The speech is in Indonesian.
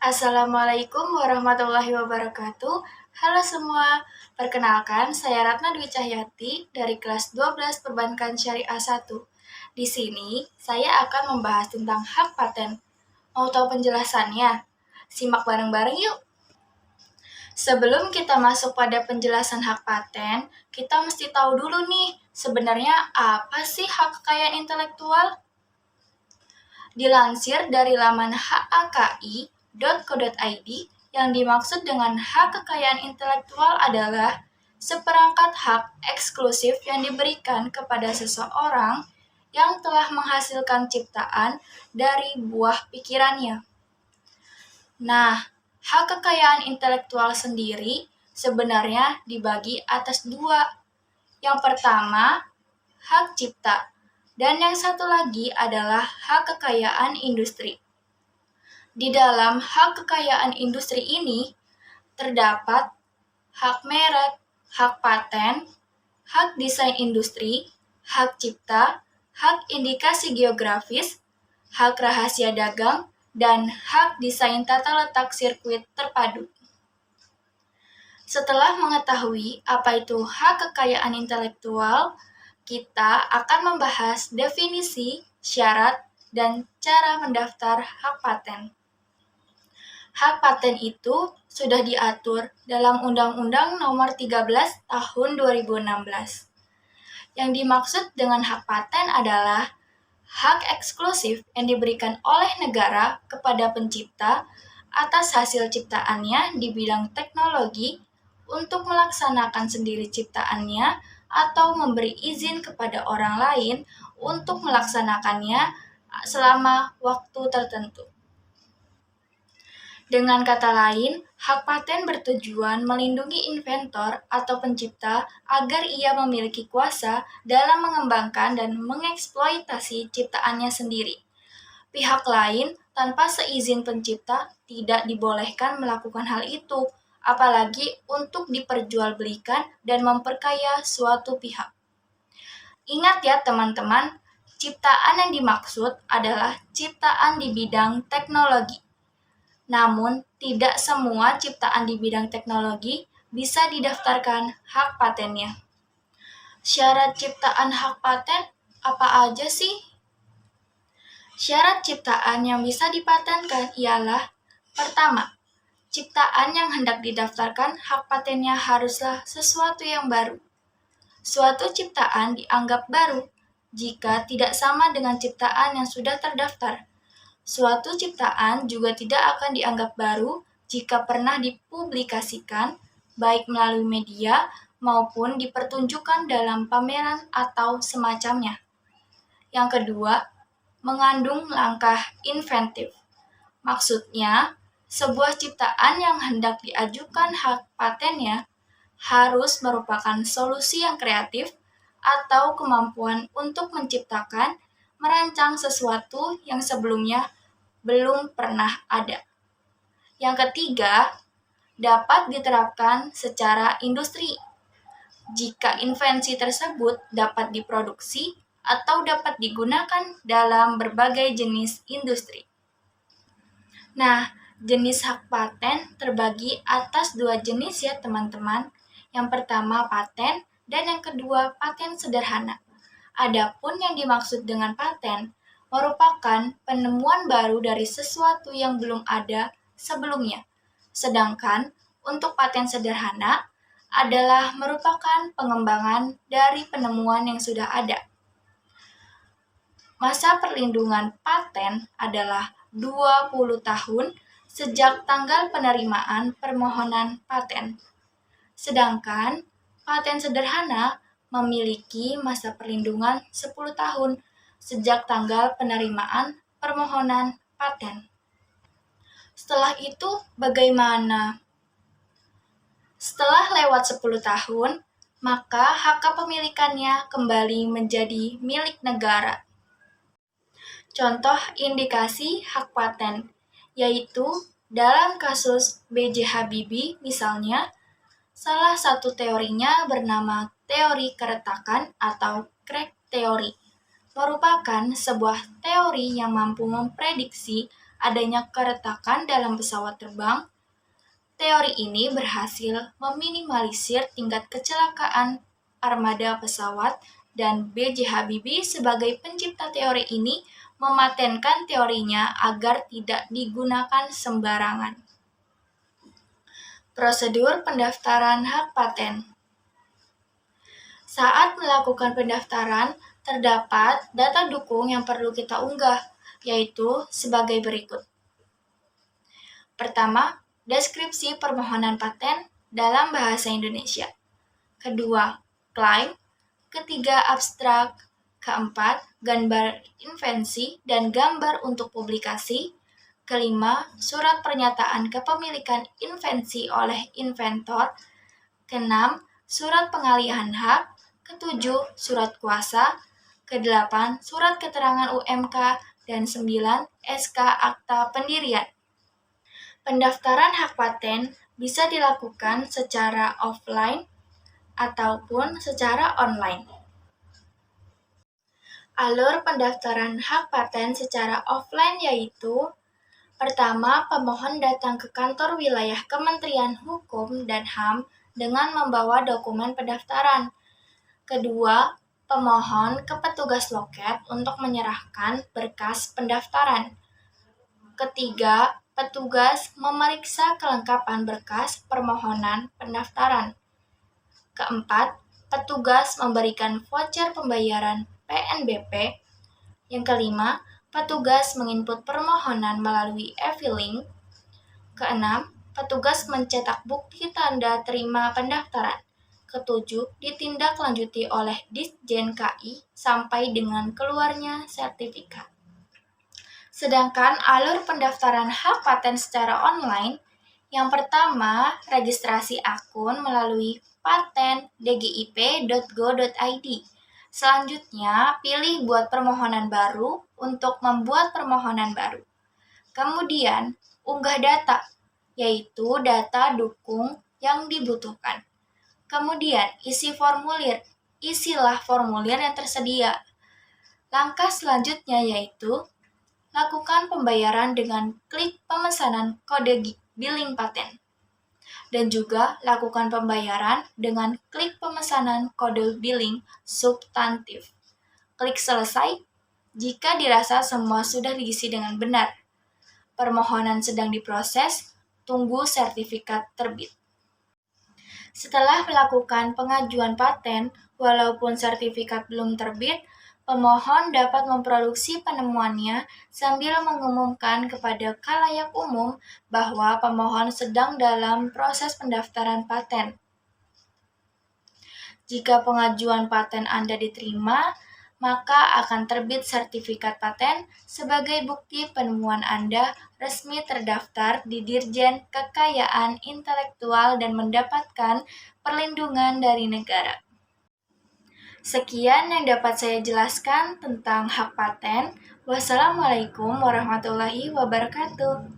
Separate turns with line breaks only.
Assalamualaikum warahmatullahi wabarakatuh. Halo semua, perkenalkan saya Ratna Dwi Cahyati dari kelas 12 Perbankan Syariah 1. Di sini saya akan membahas tentang hak paten. Mau tahu penjelasannya? Simak bareng-bareng yuk. Sebelum kita masuk pada penjelasan hak paten, kita mesti tahu dulu nih, sebenarnya apa sih hak kekayaan intelektual? Dilansir dari laman haki.co.id, yang dimaksud dengan hak kekayaan intelektual adalah seperangkat hak eksklusif yang diberikan kepada seseorang yang telah menghasilkan ciptaan dari buah pikirannya. Nah, hak kekayaan intelektual sendiri sebenarnya dibagi atas dua. Yang pertama, hak cipta. Dan yang satu lagi adalah hak kekayaan industri. Di dalam hak kekayaan industri ini, terdapat hak merek, hak paten, hak desain industri, hak cipta, hak indikasi geografis, hak rahasia dagang, dan hak desain tata letak sirkuit terpadu. Setelah mengetahui apa itu hak kekayaan intelektual, kita akan membahas definisi, syarat, dan cara mendaftar hak paten. Hak paten itu sudah diatur dalam Undang-Undang Nomor 13 Tahun 2016. Yang dimaksud dengan hak paten adalah hak eksklusif yang diberikan oleh negara kepada pencipta atas hasil ciptaannya di bidang teknologi untuk melaksanakan sendiri ciptaannya atau memberi izin kepada orang lain untuk melaksanakannya selama waktu tertentu. Dengan kata lain, hak paten bertujuan melindungi inventor atau pencipta agar ia memiliki kuasa dalam mengembangkan dan mengeksploitasi ciptaannya sendiri. Pihak lain tanpa seizin pencipta tidak dibolehkan melakukan hal itu, apalagi untuk diperjualbelikan dan memperkaya suatu pihak. Ingat ya teman-teman, ciptaan yang dimaksud adalah ciptaan di bidang teknologi. Namun, tidak semua ciptaan di bidang teknologi bisa didaftarkan hak patennya. Syarat ciptaan hak paten apa aja sih? Syarat ciptaan yang bisa dipatenkan ialah: pertama, ciptaan yang hendak didaftarkan hak patennya haruslah sesuatu yang baru. Suatu ciptaan dianggap baru jika tidak sama dengan ciptaan yang sudah terdaftar. Suatu ciptaan juga tidak akan dianggap baru jika pernah dipublikasikan, baik melalui media maupun dipertunjukkan dalam pameran atau semacamnya. Yang kedua, mengandung langkah inventif. Maksudnya, sebuah ciptaan yang hendak diajukan hak patennya harus merupakan solusi yang kreatif atau kemampuan untuk menciptakan, merancang sesuatu yang sebelumnya belum pernah ada. Yang ketiga, dapat diterapkan secara industri. Jika invensi tersebut dapat diproduksi atau dapat digunakan dalam berbagai jenis industri. Nah, jenis hak paten terbagi atas dua jenis ya teman-teman. Yang pertama paten dan yang kedua paten sederhana. Adapun yang dimaksud dengan paten merupakan penemuan baru dari sesuatu yang belum ada sebelumnya. Sedangkan untuk paten sederhana adalah merupakan pengembangan dari penemuan yang sudah ada. Masa perlindungan paten adalah 20 tahun sejak tanggal penerimaan permohonan paten. Sedangkan paten sederhana memiliki masa perlindungan 10 tahun sejak tanggal penerimaan permohonan paten. Setelah itu bagaimana? Setelah lewat 10 tahun, maka hak kepemilikannya kembali menjadi milik negara. Contoh indikasi hak paten, yaitu dalam kasus B.J. Habibie misalnya, salah satu teorinya bernama teori keretakan atau crack theory, merupakan sebuah teori yang mampu memprediksi adanya keretakan dalam pesawat terbang. Teori ini berhasil meminimalisir tingkat kecelakaan armada pesawat, dan B.J. Habibie sebagai pencipta teori ini mematenkan teorinya agar tidak digunakan sembarangan. Prosedur pendaftaran hak paten. Saat melakukan pendaftaran, terdapat data dukung yang perlu kita unggah, yaitu sebagai berikut. Pertama, deskripsi permohonan paten dalam bahasa Indonesia. Kedua, klaim. Ketiga, abstrak. Keempat, gambar invensi dan gambar untuk publikasi. Kelima, surat pernyataan kepemilikan invensi oleh inventor. Keenam, surat pengalihan hak. Ketujuh, surat kuasa. Kedelapan, surat keterangan UMK. Dan 9, SK akta pendirian. Pendaftaran hak paten bisa dilakukan secara offline ataupun secara online. Alur pendaftaran hak paten secara offline yaitu: pertama, pemohon datang ke kantor wilayah Kementerian Hukum dan HAM dengan membawa dokumen pendaftaran. Kedua, pemohon ke petugas loket untuk menyerahkan berkas pendaftaran. Ketiga, petugas memeriksa kelengkapan berkas permohonan pendaftaran. Keempat, petugas memberikan voucher pembayaran PNBP. Yang kelima, petugas menginput permohonan melalui e-filing. Keenam, petugas mencetak bukti tanda terima pendaftaran. Ketujuh, ditindaklanjuti oleh Ditjen KI sampai dengan keluarnya sertifikat. Sedangkan alur pendaftaran hak paten secara online, yang pertama, registrasi akun melalui paten.dgip.go.id. Selanjutnya, pilih buat permohonan baru untuk membuat permohonan baru. Kemudian, unggah data, yaitu data dukung yang dibutuhkan. Kemudian, isi formulir. Isilah formulir yang tersedia. Langkah selanjutnya yaitu lakukan pembayaran dengan klik pemesanan kode billing paten. Dan juga lakukan pembayaran dengan klik pemesanan kode billing substantif. Klik selesai jika dirasa semua sudah diisi dengan benar. Permohonan sedang diproses, tunggu sertifikat terbit. Setelah melakukan pengajuan paten, walaupun sertifikat belum terbit, pemohon dapat memproduksi penemuannya sambil mengumumkan kepada khalayak umum bahwa pemohon sedang dalam proses pendaftaran paten. Jika pengajuan paten Anda diterima, maka akan terbit sertifikat paten sebagai bukti penemuan Anda resmi terdaftar di Dirjen Kekayaan Intelektual dan mendapatkan perlindungan dari negara. Sekian yang dapat saya jelaskan tentang hak paten. Wassalamualaikum warahmatullahi wabarakatuh.